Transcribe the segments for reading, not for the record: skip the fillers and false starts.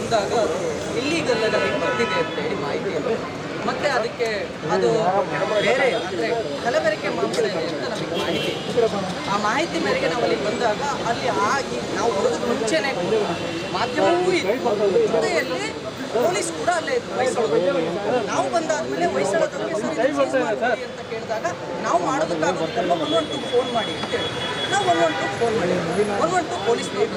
ಬಂದಾಗ ಅದು ಇಲ್ಲೀಗಲ್ ಆಗಿ ಬರ್ತಿದೆ ಅಂತೇಳಿ ಮಾಹಿತಿಯನ್ನು ಮತ್ತೆ ಅದಕ್ಕೆ ಅದು ಬೇರೆ ಅಂದರೆ ಕಲಬೆರಕೆ ಮಾಂಸ ಇದೆ ಅಂತ ನಮಗೆ ಮಾಹಿತಿ. ಆ ಮಾಹಿತಿ ಮೇರೆಗೆ ನಾವು ಅಲ್ಲಿ ಬಂದಾಗ ಅಲ್ಲಿ ನಾವು ಬರೋದಕ್ಕೆ ಮುಂಚೆನೇ ಮಾಧ್ಯಮವೂ ಇತ್ತು, ಜೊತೆಯಲ್ಲಿ ಪೊಲೀಸ್ ಕೂಡ ಅಲ್ಲೇ ಇತ್ತು ಹೊಯ್ಸಳರು. ನಾವು ಬಂದಾದ್ಮೇಲೆ ಹೊಯ್ಸಳದವ್ರಿಗೆ ಸರಿ ಅಂತ ಕೇಳಿದಾಗ ನಾವು ಮಾಡೋದಕ್ಕಾಗೋದಿಲ್ಲ 112 ಫೋನ್ ಮಾಡಿ ಅಂತೇಳಿ ನಾವು 112 ಫೋನ್ ಮಾಡಿ 112 ಪೊಲೀಸ್ನವ್ರು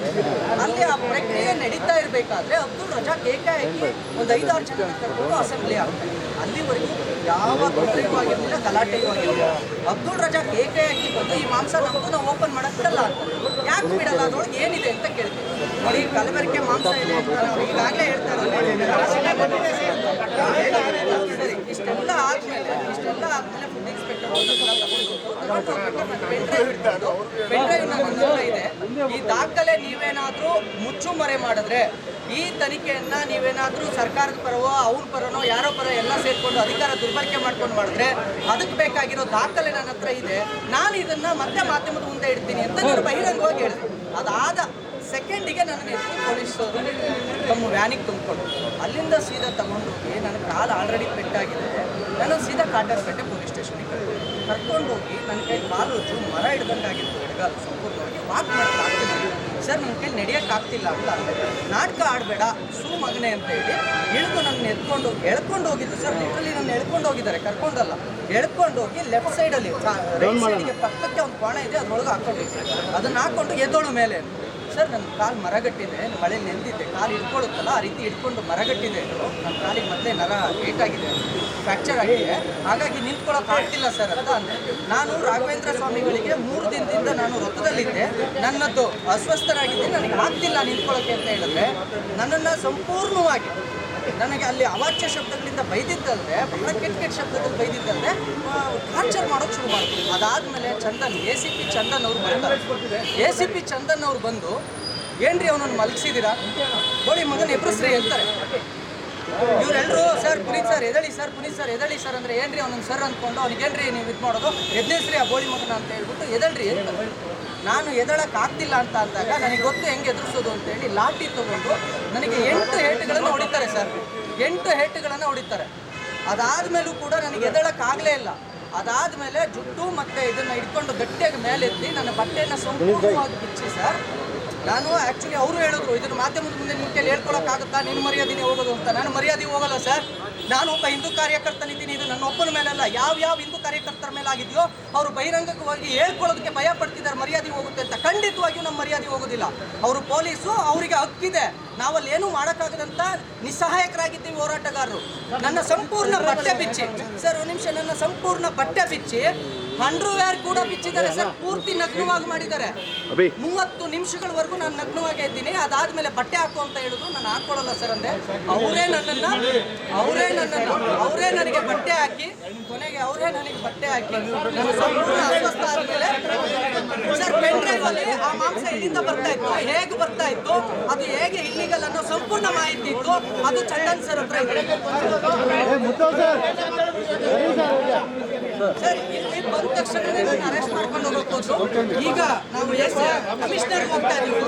ಅಲ್ಲಿ ಆ ಪ್ರಕ್ರಿಯೆ ನಡೀತಾ ಇರಬೇಕಾದ್ರೆ ಅಬ್ದುಲ್ ರಜಾಕ್ ಏಕಾಏಕಿ ಒಂದು 5-6 ಜನ ಕರ್ಕೊಂಡು ಅಸೆಂಬ್ಲಿ ಆಗ್ತಾರೆ. ಅಲ್ಲಿವರೆಗೂ ಯಾವ ತೊಂದರೆಯೂ ಆಗಿರಲಿಲ್ಲ, ಗಲಾಟೆಯೂ ಆಗಿರಲಿಲ್ಲ. ಅಬ್ದುಲ್ ರಜಾಕ್ ಏಕಾಏಕಿ ಬಂದು ಈ ಮಾಂಸ ನಮ್ಮದು ನಾವು ಓಪನ್ ಮಾಡಕ್ಕೆ ಬಿಡಲ್ಲ ಅಂತಾರೆ. ಯಾಕೆ ಬಿಡಲ್ಲ, ಅದ್ರೊಳಗೆ ಏನಿದೆ ಅಂತ ಕೇಳ್ತೀವಿ. ನೋಡಿ, ಕಲಬೆರಕೆ ಮಾಂಸ ಇದೆ ಅಂತ ನಾವು ಈಗಾಗಲೇ ಹೇಳ್ತಾ ಇರೋದು. ಇಷ್ಟೆಲ್ಲ ಆದ್ಮೇಲೆ ಫುಡ್ ಇನ್ಸ್ಪೆಕ್ಟರ್ ಪೆನ್ಡ್ರೈವ್ ನನ್ನ ಇದೆ. ಈ ದಾಖಲೆ ನೀವೇನಾದ್ರೂ ಮುಚ್ಚುಮರೆ ಮಾಡಿದ್ರೆ, ಈ ತನಿಖೆಯನ್ನ ನೀವೇನಾದ್ರೂ ಸರ್ಕಾರದ ಪರವೋ ಅವ್ರ ಪರನೋ ಯಾರೋ ಪರ ಎಲ್ಲ ಸೇರ್ಕೊಂಡು ಅಧಿಕಾರ ದುರ್ಬಳಕೆ ಮಾಡ್ಕೊಂಡು ಮಾಡಿದ್ರೆ ಅದಕ್ಕೆ ಬೇಕಾಗಿರೋ ದಾಖಲೆ ನನ್ನ ಹತ್ರ ಇದೆ, ನಾನು ಇದನ್ನ ಮತ್ತೆ ಮಾಧ್ಯಮದ ಮುಂದೆ ಇಡ್ತೀನಿ ಅಂತ ನಾನು ಬಹಿರಂಗವಾಗಿ ಹೇಳಿದೆ. ಅದಾದ ಸೆಕೆಂಡಿಗೆ ನನಗೆ ಪೊಲೀಸರು ತಮ್ಮ ವ್ಯಾನಿಗೆ ತುಂಬಿಕೊಂಡು ಅಲ್ಲಿಂದ ಸೀದಾ ತಗೊಂಡೋಗಿ ನನ್ನ ಕಾಲು ಆಲ್ರೆಡಿ ಪೆಟ್ಟಾಗಿದೆ. ನಾನು ಸೀದಾ ಕಾಟರ್ಪೇಟೆ ಪೊಲೀಸ್ ಸ್ಟೇಷನ್ಗೆ ಕರ್ಕೊಂಡೋಗಿ ನನ್ನ ಕೈ ಕಾಲು ಮರ ಹಿಡ್ದಂಗಾಗಿತ್ತು, ಎಡಗಾಲು ಸಂಪೂರ್ಣವಾಗಿ ವಾಕ್ ಮಾಡೋಕ್ಕಾಗ್ತಿಲ್ಲ. ಸರ್, ನನ್ನ ಕೈಲಿ ನಡೆಯೋಕ್ಕಾಗ್ತಿಲ್ಲ ಅಂತ ನಾಟಕ ಆಡಬೇಡ ಸೂ ಮಗನೆ ಅಂತ ಹೇಳಿ ಇಳಿದು ನನ್ನ ಎಳ್ಕೊಂಡು ಹೋಗಿದ್ದು. ಸರ್, ಲಿಟ್ರಲಿ ನನ್ನ ಎಳ್ಕೊಂಡು ಹೋಗಿದ್ದಾರೆ, ಕರ್ಕೊಂಡಲ್ಲ, ಎಳ್ಕೊಂಡು ಹೋಗಿ ಲೆಫ್ಟ್ ಸೈಡಲ್ಲಿ ರೈಟ್ ಸೈಡಿಗೆ ಪಕ್ಕಕ್ಕೆ ಒಂದು ಕೋಣ ಇದೆ, ಅದ್ರೊಳಗೆ ಹಾಕೊಂಡಿದ್ದೆ. ಅದನ್ನು ಹಾಕ್ಕೊಂಡು ಎದ್ದೋಳು ಮೇಲೆ. ಸರ್, ನನ್ನ ಕಾಲು ಮರಗಟ್ಟಿದೆ, ಮಳೆ ನೆಂದಿದ್ದೆ, ಕಾಲು ಹಿಡ್ಕೊಳ್ಳುತ್ತಲ್ಲ ಆ ರೀತಿ ಹಿಡ್ಕೊಂಡು ಮರಗಟ್ಟಿದೆ. ನನ್ನ ಕಾಲಿಗೆ ಮೊದಲೇ ನರ ಏಟಾಗಿದೆ, ಫ್ರ್ಯಾಕ್ಚರ್ ಆಗಿದೆ, ಹಾಗಾಗಿ ನಿಂತ್ಕೊಳ್ಳೋಕೆ ಆಗ್ತಿಲ್ಲ ಸರ್ ಅಂತ ಅಂದೆ. ನಾನು ರಾಘವೇಂದ್ರ ಸ್ವಾಮಿಗಳಿಗೆ 3 ದಿನದಿಂದ ನಾನು ವೃತ್ತದಲ್ಲಿದ್ದೆ, ನನ್ನದು ಅಸ್ವಸ್ಥರಾಗಿದ್ದೆ, ನನಗೆ ಆಗ್ತಿಲ್ಲ ನಿಂತ್ಕೊಳ್ಳೋಕೆ ಅಂತ ಹೇಳಿದ್ರೆ ನನ್ನನ್ನು ಸಂಪೂರ್ಣವಾಗಿ ನನಗೆ ಅಲ್ಲಿ ಅವಾಚ್ಯ ಶಬ್ದಗಳಿಂದ ಬೈದಿದ್ದಲ್ಲದೆ, ಬಹಳ ಕೆಟ್ಟ ಶಬ್ದದಲ್ಲಿ ಬೈದಿದ್ದಲ್ಲದೆ ಟಾರ್ಚರ್ ಮಾಡೋಕೆ ಶುರು ಮಾಡಿದ್ರು. ಅದಾದಮೇಲೆ ಚಂದನ್ ACP ಚಂದನ್ ಅವರು ಬರ್ತಾರೆ. ACP ಚಂದನ್ ಅವರು ಬಂದು, ಏನ್ರಿ ಅವನನ್ನು ಮಲಗಿಸಿದ್ದೀರಾ, ಗೋಳಿ ಮಗನ ಎಬ್ರಿಸ್ರಿ ಅಂತಾರೆ. ಇವರೆಲ್ಲರೂ ಸರ್ ಪುನೀತ್ ಸರ್ ಎದಳಿ ಸರ್, ಪುನೀತ್ ಸರ್ ಎದಳಿ ಸರ್ ಅಂದರೆ ಏನ್ರಿ ಅವನನ್ನು ಸರ್ ಅಂದ್ಕೊಂಡು ಅವ್ನಿಗೇನ್ರಿ ನೀವು ಇದು ಮಾಡೋದು, ಎದ್ನಿಸ್ರಿ ಆ ಗೋಳಿ ಮಗನ ಅಂತ ಹೇಳ್ಬಿಟ್ಟು ಎದಳ್ರಿ ಅಂತ. ನಾನು ಎದಳಕ್ಕಾಗ್ತಿಲ್ಲ ಅಂತ ಅಂದಾಗ ನನಗೆ ಗೊತ್ತು ಹೆಂಗೆ ಎದುರಿಸೋದು ಅಂತೇಳಿ ಲಾಠಿ ತೊಗೊಂಡು ನನಗೆ 8 ಏಟುಗಳನ್ನು ಹೊಡಿತಾರೆ ಸರ್, 8 ಏಟುಗಳನ್ನು ಹೊಡಿತಾರೆ. ಅದಾದಮೇಲೂ ಕೂಡ ನನಗೆ ಎದಳಕ್ಕಾಗಲೇ ಇಲ್ಲ. ಅದಾದಮೇಲೆ ಜುಟ್ಟು ಮತ್ತು ಇದನ್ನು ಇಟ್ಕೊಂಡು ಗಟ್ಟಿಯಾಗಿ ಮೇಲೆತ್ತಿ ನನ್ನ ಬಟ್ಟೆಯನ್ನು ಸಂಪೂರ್ಣವಾಗಿ ಬಿಚ್ಚಿ ಸರ್, ನಾನು ಆ್ಯಕ್ಚುಲಿ ಅವರು ಹೇಳಿದ್ರು ಇದನ್ನು ಮಾಧ್ಯಮದ ಮುಂದೆ ನಿಮ್ಮ ಕೈಲಿ ಹೇಳ್ಕೊಳಕ್ಕಾಗುತ್ತಾ, ನಿನ್ನ ಮರ್ಯಾದೆನೇ ಹೋಗೋದು ಅಂತ. ನಾನು ಮರ್ಯಾದೆ ಹೋಗಲ್ಲ ಸರ್, ನಾನು ಒಬ್ಬ ಹಿಂದೂ ಕಾರ್ಯಕರ್ತನಿದ್ದೀನಿ. ಇದು ನನ್ನ ಒಬ್ಬನ ಮೇಲಲ್ಲ, ಯಾವ ಹಿಂದೂ ಕಾರ್ಯಕರ್ತರ ಮೇಲೆ ಆಗಿದೆಯೋ ಅವರು ಬಹಿರಂಗವಾಗಿ ಹೇಳ್ಕೊಳ್ಳೋದಕ್ಕೆ ಭಯ ಪಡ್ತಿದ್ದಾರೆ, ಮರ್ಯಾದೆ ಹೋಗುತ್ತೆ ಅಂತ. ಖಂಡಿತವಾಗಿಯೂ ನಮ್ಮ ಮರ್ಯಾದೆ ಹೋಗೋದಿಲ್ಲ. ಅವರು ಪೊಲೀಸು, ಅವರಿಗೆ ಹಕ್ಕಿದೆ. ನಾವಲ್ಲಿ ಏನೂ ಮಾಡೋಕ್ಕಾಗದಂಥ ನಿಸ್ಸಹಾಯಕರಾಗಿದ್ದೀವಿ ಹೋರಾಟಗಾರರು. ನನ್ನ ಸಂಪೂರ್ಣ ಬಟ್ಟೆ ಬಿಚ್ಚಿ ಸರ್, ಒಂದು ನಿಮಿಷ, ನನ್ನ ಸಂಪೂರ್ಣ ಬಟ್ಟೆ ಬಿಚ್ಚಿ ಅಂಡರ್ವೇರ್ ಕೂಡ ಬಿಚ್ಚಿದ್ದಾರೆ ಸರ್, ಪೂರ್ತಿ ನಗ್ನವಾಗಿ ಮಾಡಿದ್ದಾರೆ. 30 ನಿಮಿಷಗಳವರೆಗೂ ನಾನು ನಗ್ನವಾಗೇ ಇದ್ದೀನಿ. ಅದಾದಮೇಲೆ ಬಟ್ಟೆ ಹಾಕು ಅಂತ ಹೇಳಿದ್ರು, ನಾನು ಹಾಕ್ಕೊಳ್ಳಲ್ಲ ಸರ್ ಅಂದೆ. ಅವರೇ ನನಗೆ ಬಟ್ಟೆ ಹಾಕಿ, ಕೊನೆಗೆ ಅವರೇ ನನಗೆ ಬಟ್ಟೆ ಹಾಕಿ ನಾನು ಸಂಪೂರ್ಣ ಅಸ್ವಸ್ಥ ಆದಮೇಲೆ ಸರ್, ಪೆನ್ಡ್ರೈವಲ್ಲಿ ಆ ಮಾಂಸ ಎಲ್ಲಿಂದ ಬರ್ತಾ ಇತ್ತು, ಹೇಗೆ ಬರ್ತಾ ಇತ್ತು, ಅದು ಹೇಗೆ ಇಲ್ಲಿಗಲ್ ಅನ್ನೋ ಸಂಪೂರ್ಣ ಮಾಹಿತಿ ಇತ್ತು. ಅದು ಚಂದನ್ ಸರ್ ಹತ್ರ ಇದೆ ಸರ್. ಇಲ್ಲಿ ಬಂದ ತಕ್ಷಣ ಅರೆಸ್ಟ್ ಮಾಡ್ಕೊಂಡು ಹೋಗ್ಬೋದು. ಈಗ ನಾವು ಕಮಿಷನರ್ ಹೋಗ್ತಾ ಇದೀವಿ.